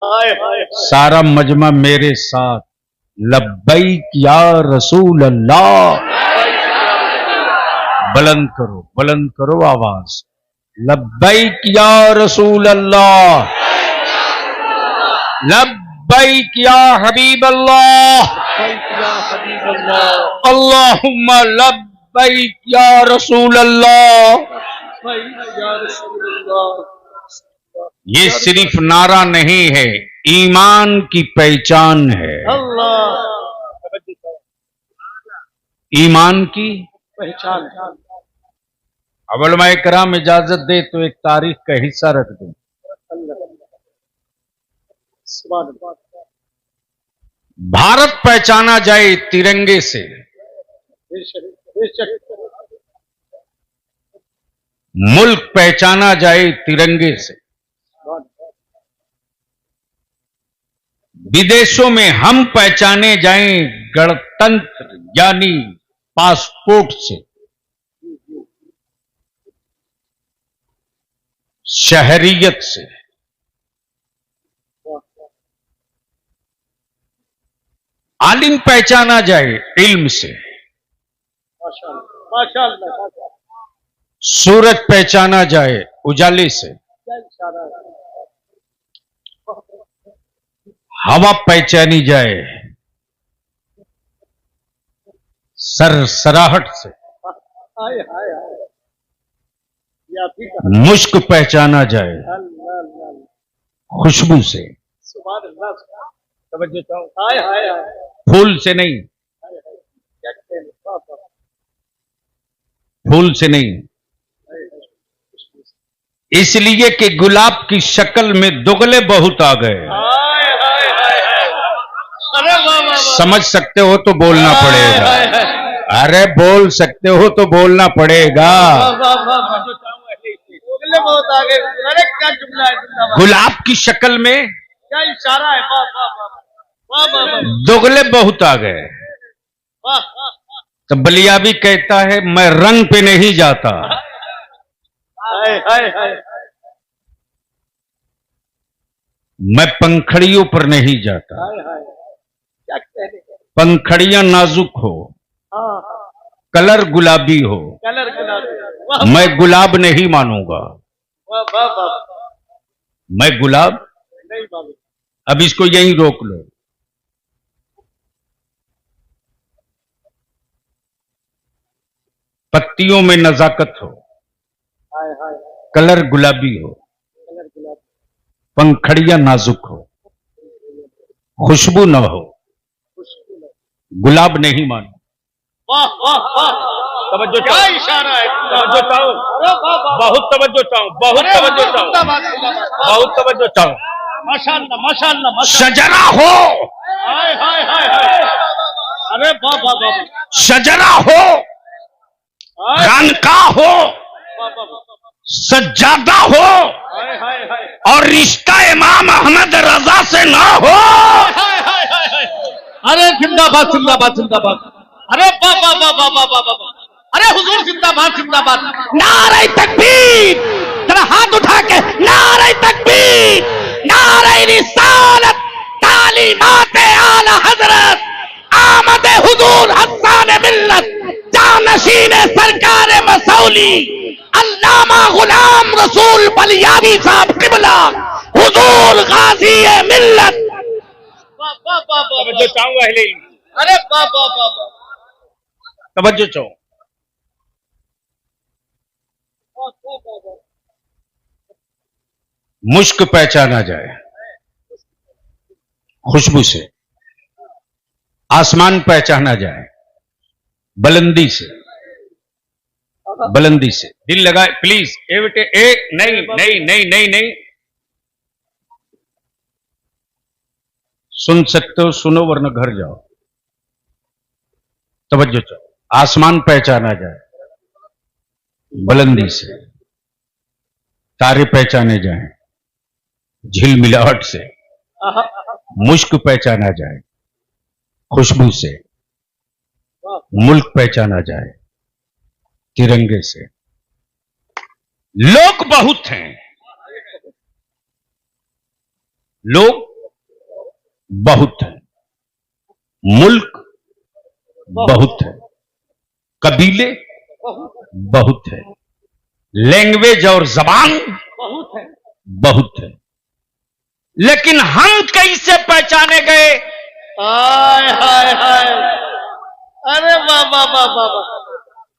सारा मजमा मेरे साथ लब्बैक या रसूल अल्लाह। बुलंद करो आवाज, लब्बैक या रसूल अल्लाह, लब्बैक या हबीब अल्लाह, अल्लाहुम्मा लब्बैक या रसूल अल्लाह। ये सिर्फ नारा नहीं है, ईमान की पहचान है। ईमान की पहचान। अब उलमाए किराम इजाजत दे तो एक तारीख का हिस्सा रख दूं। भारत पहचाना जाए तिरंगे से, मुल्क पहचाना जाए तिरंगे से, विदेशों में हम पहचाने जाएं गणतंत्र यानी पासपोर्ट से, शहरियत से, आलिम पहचाना जाए इल्म से, सूरज पहचाना जाए उजाले से, हवा पहचानी जाए सरसराहट से, मुश्क पहचाना जाए खुशबू से, फूल से नहीं, फूल से नहीं, इसलिए कि गुलाब की शक्ल में दुगले बहुत आ गए। समझ सकते हो तो बोलना पड़ेगा, अरे बोल सकते हो तो बोलना पड़ेगा। गुलाब की शक्ल में क्या इशारा है, दुगले बहुत आ गए। तो बलिया भी कहता है मैं रंग पे नहीं जाता, मैं पंखड़ियों पर नहीं जाता। पंखड़ियां नाजुक हो, कलर गुलाबी हो, मैं गुलाब नहीं मानूंगा, मैं गुलाब नहीं मानूंगा। अब इसको यहीं रोक लो। पत्तियों में नजाकत हो, कलर गुलाबी हो, पंखड़ियां नाजुक हो, खुशबू न हो, गुलाब नहीं मानो। तवज्जो क्या इशारा है, तवज्जो चाहो, बहुत तवज्जो चाहो, बहुत तवज्जो चाहो, बहुत तवज्जो चाहो। माशाअल्लाह माशाअल्लाह। शजरा हो, अरे बाबा बाबा, शजरा हो, खानका हो, सज्जादा हो, और रिश्ता इमाम अहमद रजा से ना हो। अरे जिंदाबाद जिंदाबाद जिंदाबाद, अरे बाबा बाबा बाबा बाबा, अरे हुजूर जिंदाबाद जिंदाबाद। नारे तकबीर, जरा हाथ उठा के नारे तकबीर, नारे रिसालत, तालीमात आला हजरत, आमद हुजूर हसन मिल्लत, जानशीन सरकार मसौली, अल्लामा गुलाम रसूल बलियावी साहब किबला, हुजूर गाजी मिल्लत। तवज्जो चाहूंगा, अरे बाबा बाबा, तवज्जो चाहो। मुश्क पहचाना जाए खुशबू से, आसमान पहचाना जाए बुलंदी से, बुलंदी से। दिल लगाए प्लीज, ए बेटे, ए नहीं नहीं नहीं नहीं नहीं, सुन सकते हो सुनो वरना घर जाओ। तवज्जो चाहो। आसमान पहचाना जाए बुलंदी से, तारे पहचाने जाएं झिलमिलाहट से, मुश्क पहचाना जाए खुशबू से, मुल्क पहचाना जाए तिरंगे से। लोग बहुत हैं, लोग बहुत है, मुल्क बहुत है, कबीले बहुत है, लैंग्वेज और जबान बहुत है। बहुत है, लेकिन हम कैसे पहचाने गए? हाय हाय हाय, अरे वाह वाह वाह वाह वाह,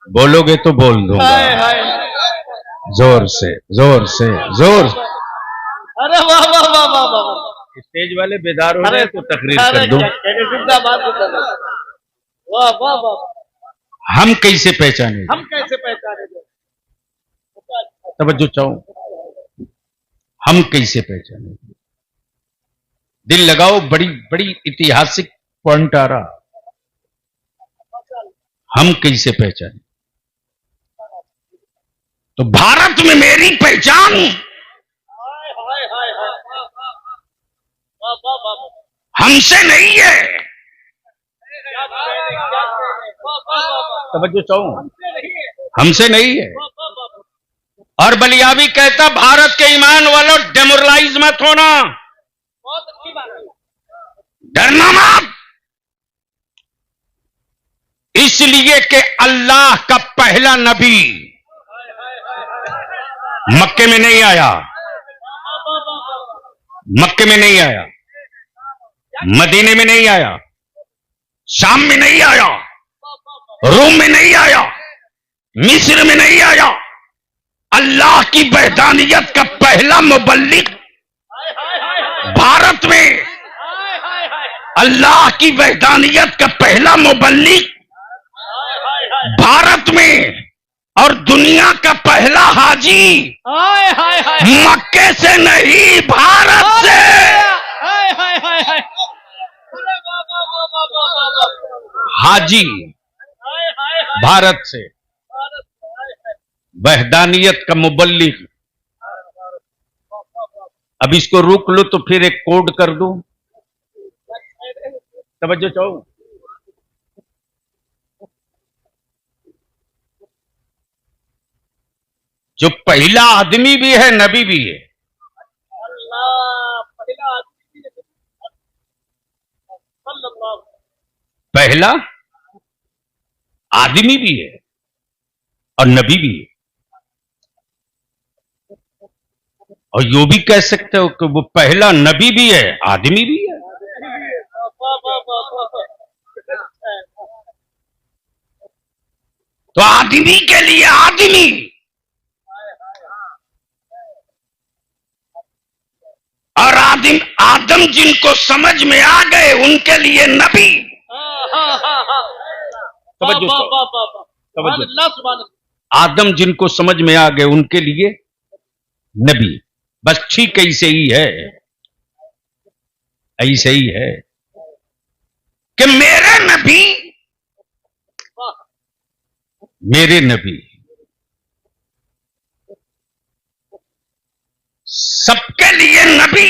बोलोगे तो बोल दूंगा, हाय हाय, जोर से जोर से जोर से। अरे वाह वाह वाह वाह वाह, स्टेज वाले बेदार हो रहे हैं तो तकरीर अरे कर दूं। जिंदाबाद जिंदाबाद, वाह वाह वाह। हम कैसे पहचाने? हम कैसे पहचानेंगे? तवज्जो चाहूं, हम कैसे पहचाने? दिल लगाओ, बड़ी बड़ी ऐतिहासिक पॉइंट आ रहा। हम कैसे पहचाने? तो भारत में मेरी पहचान हाय हाय हाय हाय, वाह वाह वाह, हमसे नहीं है। क्या बात है, क्या बात है, वाह वाह वाह, तवज्जो चाहूं, हमसे नहीं है, हमसे नहीं है। वाह वाह वाह, और बलियाबी कहता भारत के ईमान वालों डेमोरलाइज मत होना, बहुत अच्छी बात है। डरना मत, इसलिए कि अल्लाह का पहला नबी मक्के में नहीं आया, मक्के में नहीं आया, मदीने में नहीं आया, शाम में नहीं आया, रोम में नहीं आया, मिस्र में नहीं आया। अल्लाह की वहदानियत का पहला मुबल्लिग भारत में, अल्लाह की वहदानियत का पहला मुबल्लिग भारत में, और दुनिया का पहला हाजी हाय हाय हाय, मक्के से नहीं भारत से। हाय हाय हाय हाय, अरे वाह वाह वाह वाह वाह वाह वाह, हाजी हाय हाय हाय, भारत से, वहदानियत का मुबल्लिग। अब इसको रोक लो तो फिर एक कोड कर दूं। तवज्जो चाहो, जो पहला आदमी भी है नबी भी है। अल्लाह पहला आदमी है, सल्लल्लाहु, पहला आदमी भी है और नबी भी है। और यो भी कह सकते हो कि वो पहला नबी भी है, आदमी भी है। वाह वाह वाह वाह, तो आदमी के लिए आदमी, और आदम जिनको समझ में आ गए उनके लिए नबी। तवज्जो करो, तवज्जो। आदम जिनको समझ में आ गए उनके लिए नबी। बस ठीक ऐसे ही है, ऐसे ही है कि मेरे नबी, मेरे नबी सबके लिए नबी,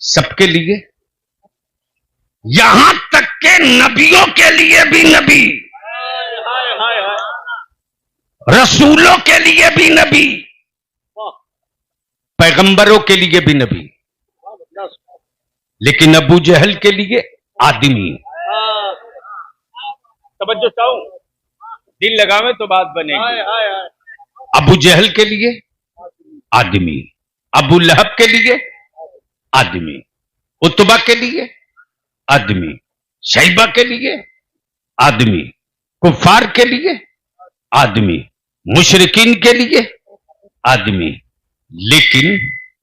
सबके लिए, यहां तक के नबियों के लिए भी नबी, रसूलों के लिए भी नबी, पैगंबरों के लिए भी नबी, लेकिन अबू जहल के लिए आदमी। तवज्जो चाहूं, दिल लगावे तो बात बनेगी। अबू जहल के लिए आदमी, अबू लहब के लिए आदमी, उतबा के लिए आदमी, शैबा के लिए आदमी, कुफार के लिए आदमी, मुशरिकीन के लिए आदमी, लेकिन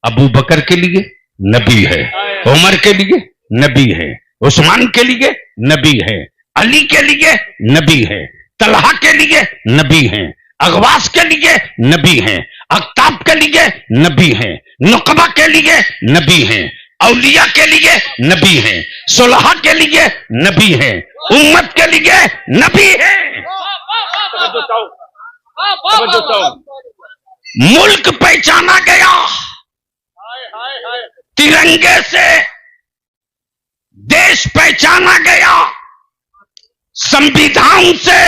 अबू बकर के लिए नबी है, उमर के लिए नबी है, उस्मान के लिए नबी है, अली के लिए नबी है, तलहा के लिए नबी है, अगवास के लिए नबी हैं, अख्ताब के लिए नबी हैं, नुकबा के लिए नबी हैं, औलिया के लिए नबी हैं, सुलहा के लिए नबी हैं, उम्मत के लिए नबी हैं। मुल्क पहचाना गया तिरंगे से, देश पहचाना गया संविधान से,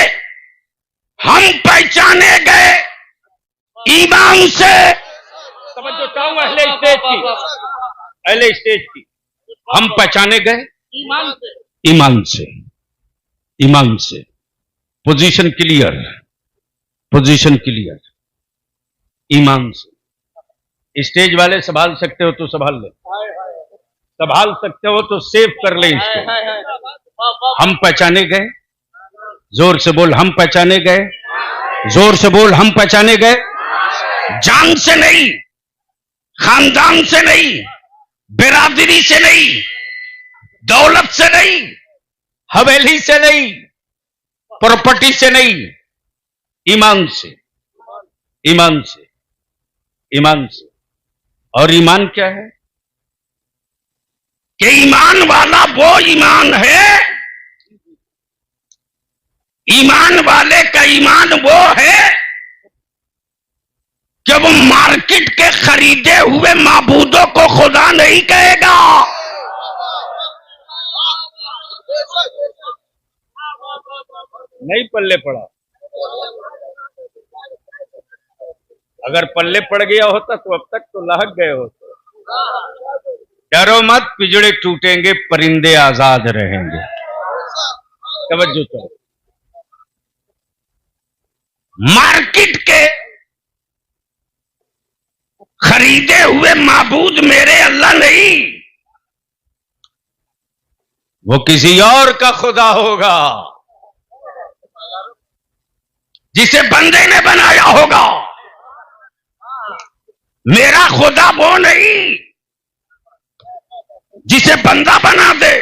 हम पहचाने गए ईमान से। समझो चाहूं अहले स्टेज की, पहले स्टेज की हम पहचाने गए ईमान से। ईमान से, ईमान से। पोजीशन क्लियर, पोजीशन क्लियर, ईमान से। स्टेज वाले संभाल सकते हो तो संभाल ले, संभाल सकते हो तो सेव कर ले इसको। हम पहचाने गए, जोर से बोल, हम पहचाने गए, जोर से बोल, हम पहचाने गए। जान से नहीं, खानदान से नहीं, बिरादरी से नहीं, दौलत से नहीं, हवेली से नहीं, प्रॉपर्टी से नहीं, ईमान से, ईमान से, ईमान से। और ईमान क्या है? कि ईमान वाला वो ईमान है, ईमान वाले का ईमान वो है कि वो मार्केट के खरीदे हुए माबूदों को खुदा नहीं कहेगा। नहीं पल्ले पड़ा। अगर पल्ले पड़ गया होता तो अब तक तो लहक गए होते। डरो मत, पिजड़े टूटेंगे, परिंदे आजाद रहेंगे। तवज्जो करो। मार्केट के खरीदे हुए माबूद मेरे अल्लाह नहीं, वो किसी और का खुदा होगा जिसे बंदे ने बनाया होगा। मेरा खुदा वो नहीं जिसे बंदा बना दे।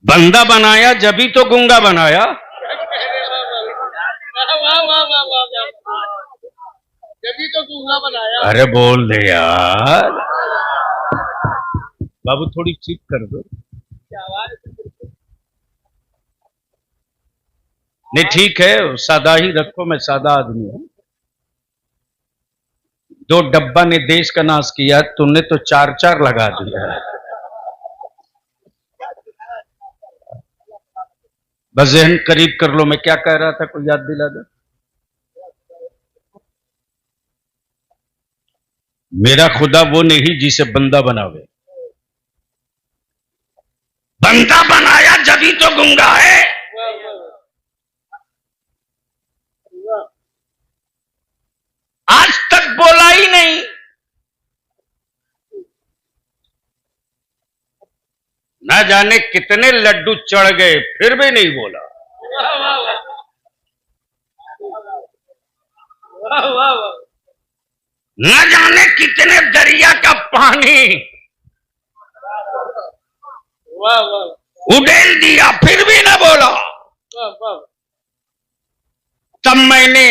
बंदा बनाया जभी तो गूंगा बनाया। जभी तो गूंगा बनाया। अरे बोल दे यार बाबू, थोड़ी चीप कर दो। नहीं ठीक है, सादा ही रखो, मैं सादा आदमी हूं। 2 डब्बा ने देश का नाश किया, तुमने तो 4-4 लगा दिया। बस जहन करीब कर लो। मैं क्या कह रहा था, कोई याद दिला दे। मेरा खुदा वो नहीं जिसे बंदा बनावे। बंदा बनाया जभी तो गूंगा है। आज तक बोला ही नहीं। ना जाने कितने लड्डू चढ़ गए, फिर भी नहीं बोला। न जाने कितने दरिया का पानी उड़ेल दिया, फिर भी ना बोला। तब मैंने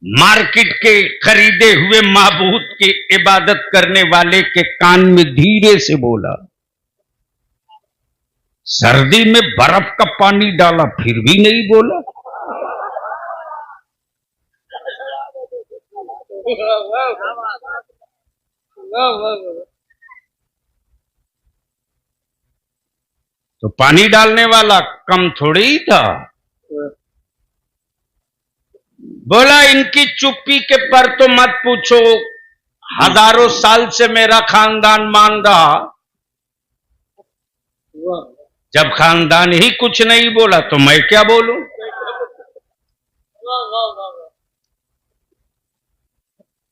मार्केट के खरीदे हुए माबूद की इबादत करने वाले के कान में धीरे से बोला। सर्दी में बर्फ का पानी डाला, फिर भी नहीं बोला। तो पानी डालने वाला कम थोड़ी ही था। बोला इनकी चुप्पी के पर तो मत पूछो, हजारों साल से मेरा खानदान मान रहा। जब खानदान ही कुछ नहीं बोला तो मैं क्या बोलूं।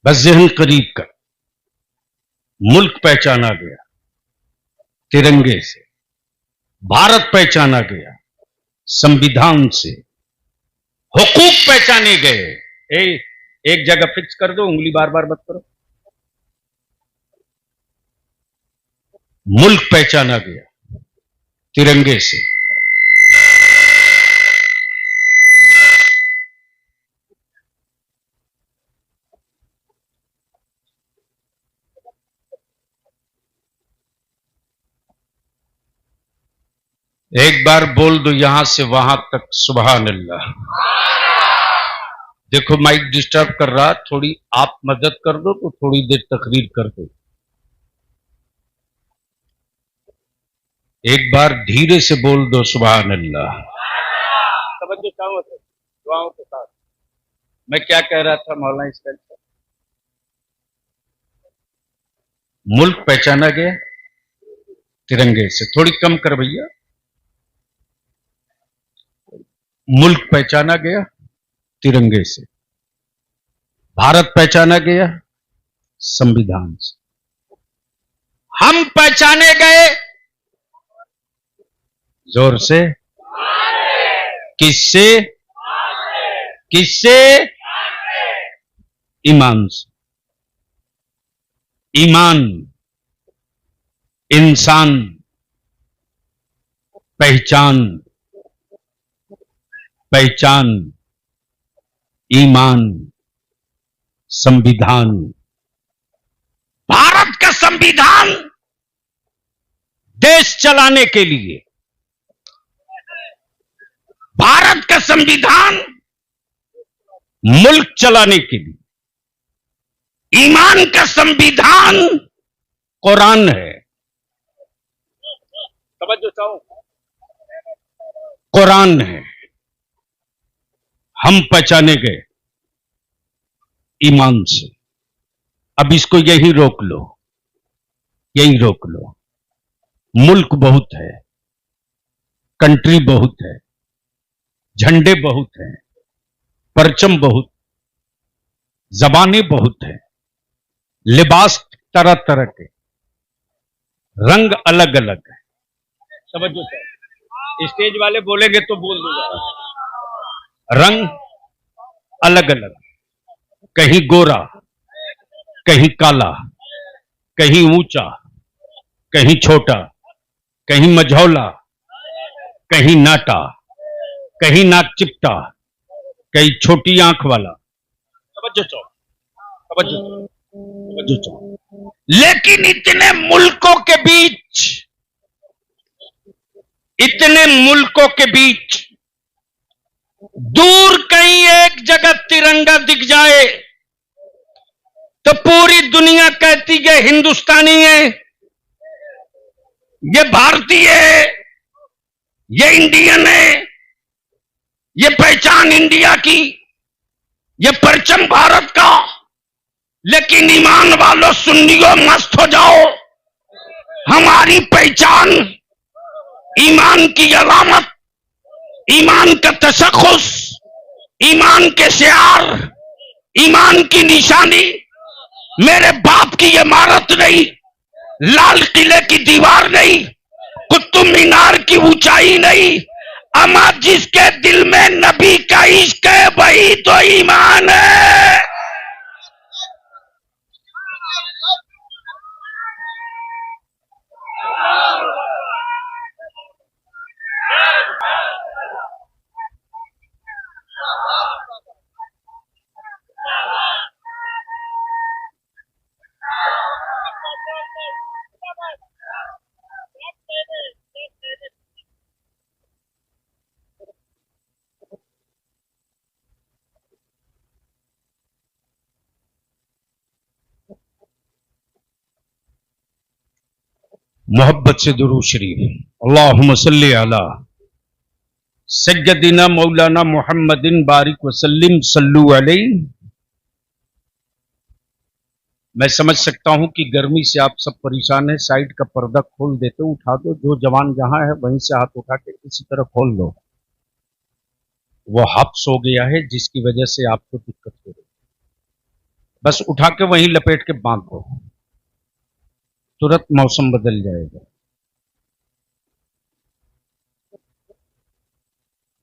बस जहन करीब कर। मुल्क पहचाना गया तिरंगे से, भारत पहचाना गया संविधान से, हुकूक पहचाने गए। एक जगह फिक्स कर दो, उंगली बार बार मत करो। मुल्क पहचाना गया तिरंगे से। एक बार बोल दो यहां से वहां तक, सुभान अल्लाह। देखो माइक डिस्टर्ब कर रहा, थोड़ी आप मदद कर दो तो थोड़ी देर तकरीर कर दो। एक बार धीरे से बोल दो सुभान अल्लाह। दुआओं के साथ। मैं क्या कह रहा था मौलाना इसका? मुल्क पहचाना गया तिरंगे से। थोड़ी कम कर भैया। मुल्क पहचाना गया तिरंगे से, भारत पहचाना गया संविधान से। हम पहचाने गए जोर से, किससे? किससे? ईमान से। ईमान, इंसान, पहचान, पहचान, ईमान, संविधान। भारत का संविधान देश चलाने के लिए, भारत का संविधान मुल्क चलाने के लिए, ईमान का संविधान कुरान है। समझो चाहो, कुरान है। हम पहचाने गए ईमान से। अब इसको यही रोक लो, यही रोक लो। मुल्क बहुत है, कंट्री बहुत है, झंडे बहुत हैं, परचम बहुत, जबानें बहुत है, लिबास तरह तरह के, रंग अलग अलग है। समझो सर, स्टेज वाले बोलेंगे तो बोल दूंगा। रंग अलग अलग, कहीं गोरा, कहीं काला, कहीं ऊंचा, कहीं छोटा, कहीं मझौला, कहीं नाटा, कहीं नाक चिपटा, कहीं छोटी आंख वाला। समझो चो, समझो चो, समझो चो। लेकिन इतने मुल्कों के बीच, इतने मुल्कों के बीच दूर कहीं एक जगह तिरंगा दिख जाए तो पूरी दुनिया कहती है हिंदुस्तानी है, ये भारतीय है, ये इंडियन है, ये पहचान इंडिया की, ये परचम भारत का। लेकिन ईमान वालों सुन्नियों मस्त हो जाओ, हमारी पहचान, ईमान की अलामत, ईमान का तशख़्ख़ुस, ईमान के शिआर, ईमान की निशानी मेरे बाप की इमारत नहीं, लाल किले की दीवार नहीं, कुतुब मीनार की ऊंचाई नहीं, अमा जिसके दिल में नबी का इश्क है वही तो ईमान है। मोहब्बत से दुरूद शरीफ। अल्लाहुम्मा सल्ली अला सय्यदिना मौलाना मुहम्मदिन बारिक वसल्लिम सल्लु अलैहि। मैं समझ सकता हूं कि गर्मी से आप सब परेशान हैं। साइड का पर्दा खोल देते, उठा दो। जो जवान जहां है वहीं से हाथ उठा के इसी तरह खोल दो। वो हब्स हो गया है जिसकी वजह से आपको दिक्कत हो रही है। बस उठा के वहीं लपेट के बांध दो, तुरंत मौसम बदल जाएगा।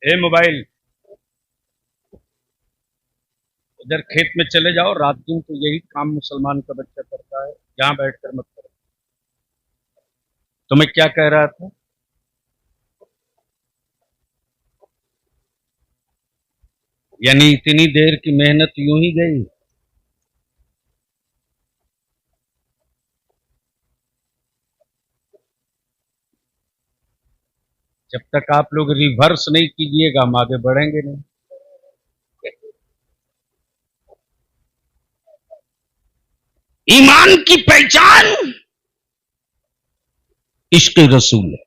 ए मोबाइल, इधर खेत में चले जाओ। रात दिन तो यही काम मुसलमान का बच्चा करता है, यहां बैठकर मत करो। तो मैं क्या कह रहा था? यानी इतनी देर की मेहनत यूं ही गई। जब तक आप लोग रिवर्स नहीं कीजिएगा हम आगे बढ़ेंगे नहीं। ईमान की पहचान इश्क रसूल है।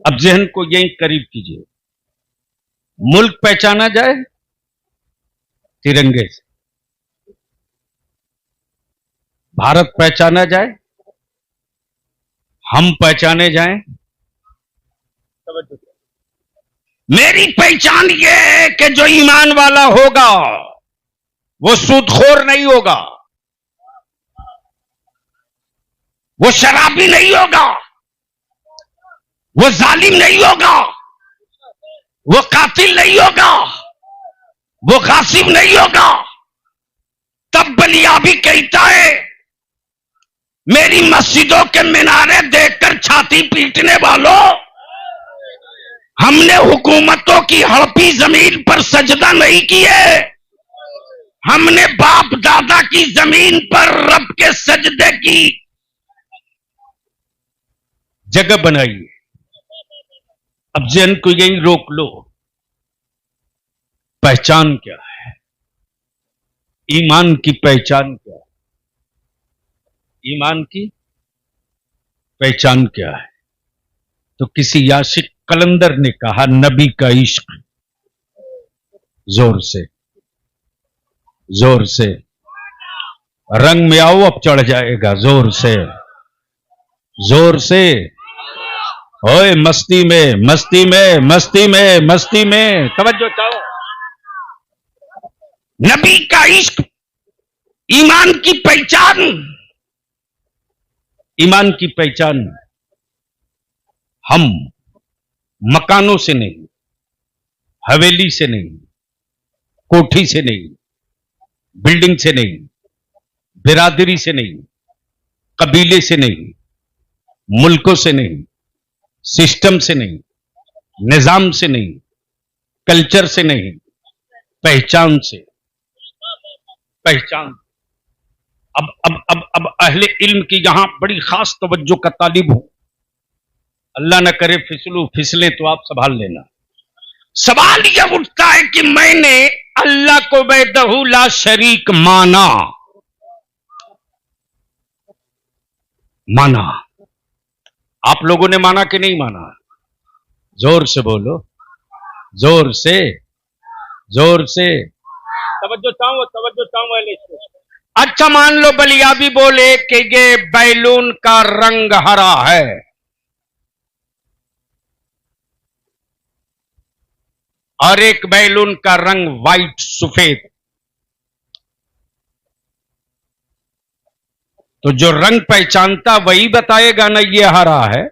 अब जहन को यही करीब कीजिए। मुल्क पहचाना जाए तिरंगे से भारत पहचाना जाए, हम पहचाने जाएं। मेरी पहचान यह है कि जो ईमान वाला होगा वो सूदखोर नहीं होगा, वो शराबी नहीं होगा, वो जालिम नहीं होगा, वो कातिल नहीं होगा, वो गासिब नहीं होगा। तब बलियाबी कहता है, मेरी मस्जिदों के मीनारे देखकर छाती पीटने वालों, हमने हुकूमतों की हड़पी जमीन पर सजदा नहीं किए, हमने बाप दादा की जमीन पर रब के सजदे की जगह बनाई। अब जन को यही रोक लो, पहचान क्या है, ईमान की पहचान क्या है, ईमान की पहचान क्या है। तो किसी याशिक कलंदर ने कहा, नबी का इश्क, जोर से जोर से, रंग में आओ अब चढ़ जाएगा, जोर से जोर से, ओए मस्ती में मस्ती में मस्ती में मस्ती में, तवज्जो चाहो। नबी का इश्क, ईमान की पहचान, ईमान की पहचान। हम मकानों से नहीं, हवेली से नहीं, कोठी से नहीं, बिल्डिंग से नहीं, बिरादरी से नहीं, कबीले से नहीं, मुल्कों से नहीं, सिस्टम से नहीं, निजाम से नहीं, कल्चर से नहीं, पहचान से, पहचान। अब अहले इल्म की यहां बड़ी खास तवज्जो का तालिब हूं। अल्लाह न करे फिसले तो आप संभाल लेना। सवाल यह उठता है कि मैंने अल्लाह को वहदहू ला शरीक माना, आप लोगों ने माना कि नहीं माना? जोर से बोलो, जोर से, जोर से। तवज्जो चाहूं। अच्छा मान लो बलियाबी बोले कि ये बैलून का रंग हरा है, और एक बैलून का रंग व्हाइट सफेद, तो जो रंग पहचानता वही बताएगा ना ये हरा है।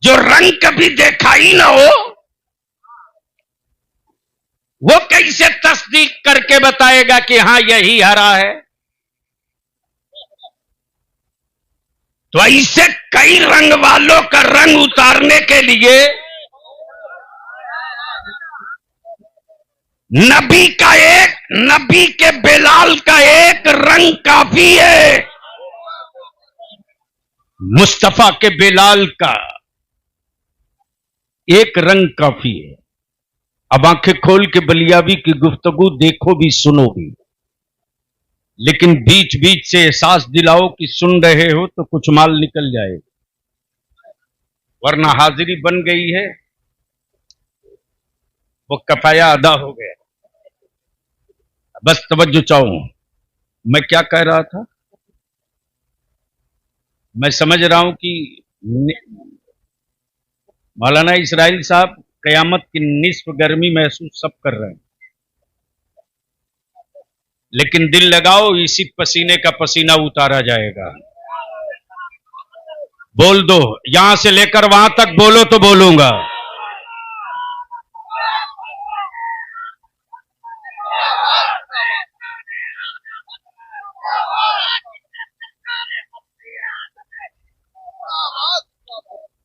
जो रंग कभी देखा ही ना हो वो कैसे तस्दीक करके बताएगा कि हां यही हरा है? तो ऐसे कई रंग वालों का रंग उतारने के लिए नबी का एक, नबी के बिलाल का एक रंग काफी है, मुस्तफा के बिलाल का एक रंग काफी है। अब आंखें खोल के बलियाबी की गुफ्तगू देखो भी सुनो भी, लेकिन बीच बीच से एहसास दिलाओ कि सुन रहे हो तो कुछ माल निकल जाए, वरना हाजिरी बन गई है, वो कफाया अदा हो गया। बस तवज्जो चाहूं, मैं क्या कह रहा था? मैं समझ रहा हूं कि मौलाना इसराइल साहब कयामत की निस्फ गर्मी महसूस सब कर रहे हैं, लेकिन दिल लगाओ इसी पसीने का पसीना उतारा जाएगा। बोल दो, यहां से लेकर वहां तक बोलो तो बोलूंगा।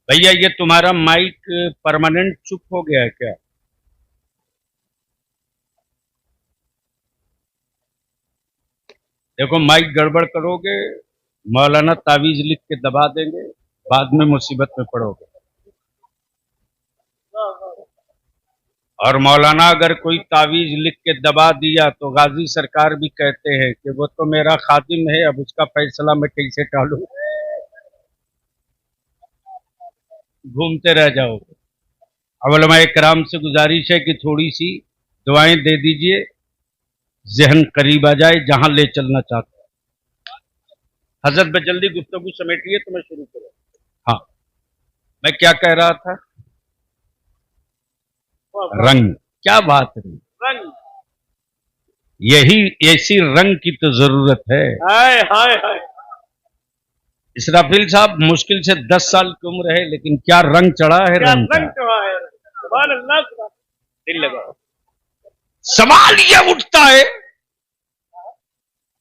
भैया ये तुम्हारा माइक परमानेंट चुप हो गया है क्या? देखो माइक गड़बड़ करोगे, मौलाना तावीज लिख के दबा देंगे, बाद में मुसीबत में पड़ोगे। और मौलाना अगर कोई तावीज लिख के दबा दिया तो गाजी सरकार भी कहते हैं कि वो तो मेरा खादिम है, अब उसका फैसला मैं कैसे टालूं, घूमते रह जाओगे। उलमाए कराम से गुजारिश है कि थोड़ी सी दुआएं दे दीजिए, जहन करीब आ जाए जहां ले चलना चाहते हैं। हजरत भाई जल्दी गुफ्तगू समेटिए तो मैं शुरू करूं। हाँ, मैं क्या कह रहा था? रंग, क्या बात है, रंग, यही ऐसी रंग की तो जरूरत है। हाय हाय हाय, इसराफिल साहब मुश्किल से 10 साल की उम्र है, लेकिन क्या रंग चढ़ा है, क्या रंग रंग का। चढ़ा है। सुभान अल्लाह, सुभान। दिल लगाओ। सवाल ये उठता है,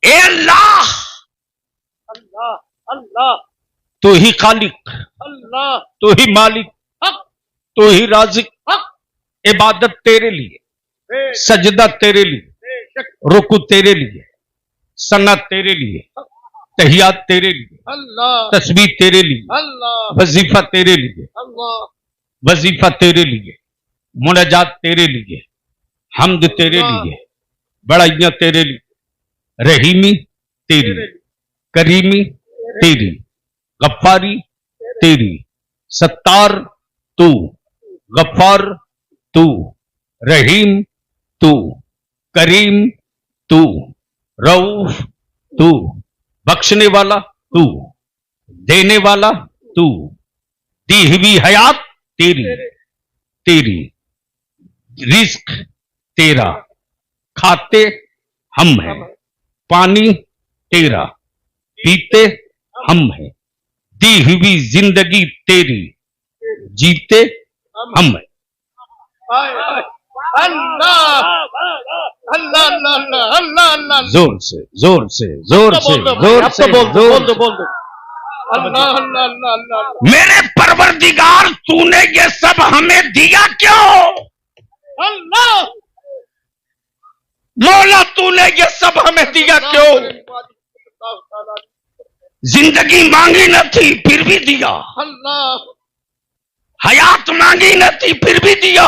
ए अल्लाह, अल्लाह अल्लाह तू ही खालिक, अल्लाह, तू ही मालिक, हक तू ही राजिक, हक, इबादत तेरे लिए, बेशक सजदा तेरे लिए, बेशक, रुकू तेरे लिए, सना तेरे लिए, तहियात तेरे लिए, अल्लाह तस्बीह तेरे लिए, अल्लाह वजीफा तेरे लिए, अल्लाह, वजीफा तेरे लिए, मुनाजात तेरे लिए, हम्द तेरे लिए, बड़ाइयां तेरे लिए, रहीमी तेरी, करीमी तेरी, गफ्फारी तेरी, सत्तार तू, गफ्फार तू, रहीम तू, करीम तू, रऊफ तू, बख्शने वाला तू, देने वाला तू, दी हुई हयात तेरी, तेरी रिस्क तेरा, खाते हम हैं, पानी तेरा, पीते हम हैं, दी हुई जिंदगी तेरी, जीते हम हैं। हाय हाय, अल्लाह अल्लाह अल्लाह अल्लाह अल्लाह, जोर से जोर से जोर से जोर से बोल दो जोर बोल दो बोल दो, अल्लाह अल्लाह अल्लाह अल्लाह, मेरे परवरदिगार, तूने ये सब हमें दिया क्यों? अल्लाह, मौला, तूने ये सब हमें दिया क्यों? जिंदगी मांगी न थी फिर भी दिया, अल्लाह, हयात मांगी न थी फिर भी दिया,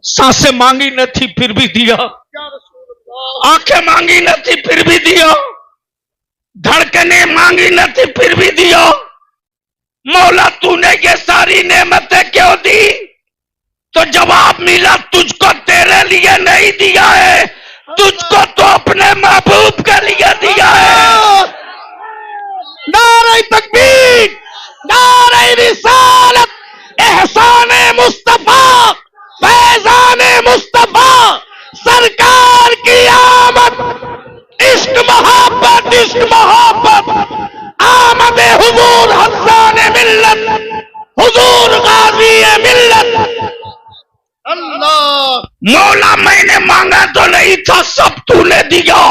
सांसें मांगी न थी फिर भी दिया, या रसूल अल्लाह, आंखें मांगी न थी फिर भी दिया, धड़कने मांगी न थी फिर भी दिया। मौला, तूने ये सारी नेमतें क्यों दी? तो जवाब मिला, तुझको तेरे लिए नहीं दिया है, तुझको तो अपने महबूब के लिए दिया है। नारे तकबीर, नारे रिसालत, एहसाने मुस्तफा, फैजाने मुस्तफा, सरकार की आमद, इश्क मोहब्बत, आमद हुजूर हस्साने मिल्लत, हुजूर गाजी मिल्लत। अल्लाह, मौला, मैंने मांगा तो नहीं था, सब तूने दिया।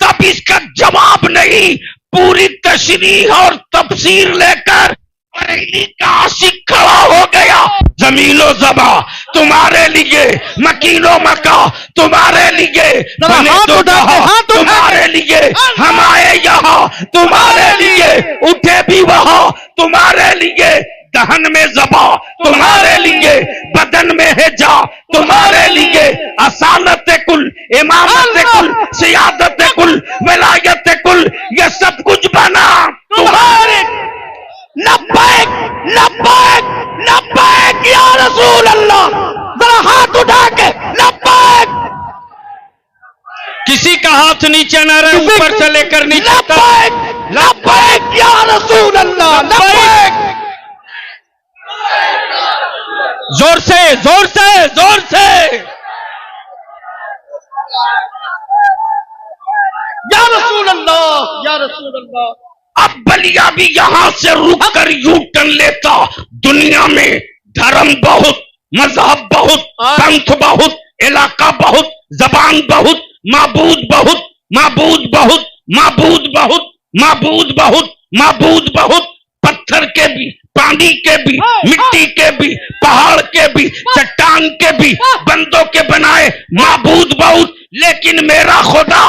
तब इसका जवाब नहीं, पूरी तशरीह और तफसीर लेकर बरेली का आशिक खड़ा हो गया। जमीनो जबा तुम्हारे लिए, मकीनो मका तुम्हारे लिए, बने हाथ तो उठा के, जहां हाथ उठा के। तुम्हारे लिए, हम आए यहाँ तुम्हारे लिए, उठे भी वहां तुम्हारे लिए, दहन में जबा तुम्हारे लिए, बदन में है जा तुम्हारे लिए, असालत कुल, इमामत कुल, सियादत कुल, विलायत कुल, ये सब कुछ बना तुम्हारे। लब्बैक लब्बैक लब्बैक या रसूल अल्लाह, जरा हाथ उठा के लब्बैक। किसी का हाथ नीचे न रहे, ऊपर से लेकर नीचे तक। लब्बैक लब्बैक या रसूल अल्लाह, लब्बैक। जोर से जोर से जोर से, या रसूल अल्लाह, या रसूल अल्लाह। अब बलिया भी यहां से रुक कर यू टर्न लेता। दुनिया में धर्म बहुत, मजहब बहुत, पंथ बहुत, इलाका बहुत, जबान बहुत, माबूद बहुत, माबूद बहुत, माबूद बहुत, माबूद बहुत, माबूद बहुत, पत्थर के भी, पानी के भी, मिट्टी के भी, पहाड़ के भी, चट्टान के भी, बंदों के बनाए माबूद बहुत। लेकिन मेरा खुदा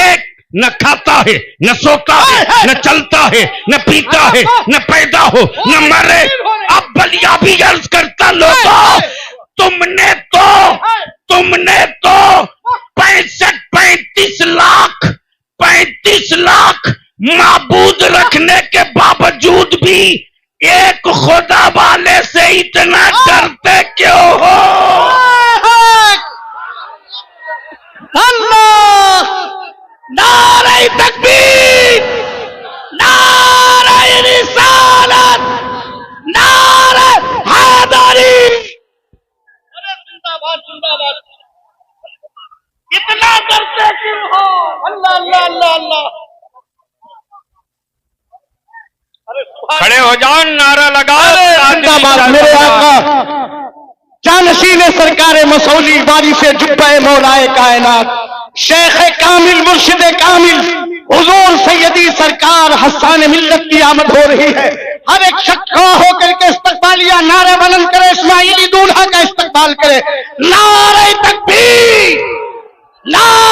एक, न खाता है, न सोता है, न चलता है, न पीता है, न पैदा हो, न मरे। अब बलिया भी अर्ज करता, लोगों, तुमने तो 35 लाख माबूद रखने के बावजूद भी एक खुदा वाले से इतना डरते क्यों हो? अल्लाह, नारे तकबीर, नारे रिसालत, नारे हैदरी। अरे जिंदाबाद जिंदाबाद। इतना डरते क्यों हो? अल्लाह अल्लाह अल्लाह अल्लाह। खड़े हो जाओ, नारा लगाओ। जिंदाबाद मेरे आका जानशीन सरकार मसौली बारी से जुब्बे मौलाए कायनात शेख कामिल मुर्शिद कामिल हुजूर सैयदी सरकार हस्सान मिल्लत की आमद हो रही है। हर एक शख्स खड़ा होकर के इस्तकबालिया नारे बुलंद करे, इस्माइली दूल्हा का इस्तकबाल करे। नारे तकबीर, नारे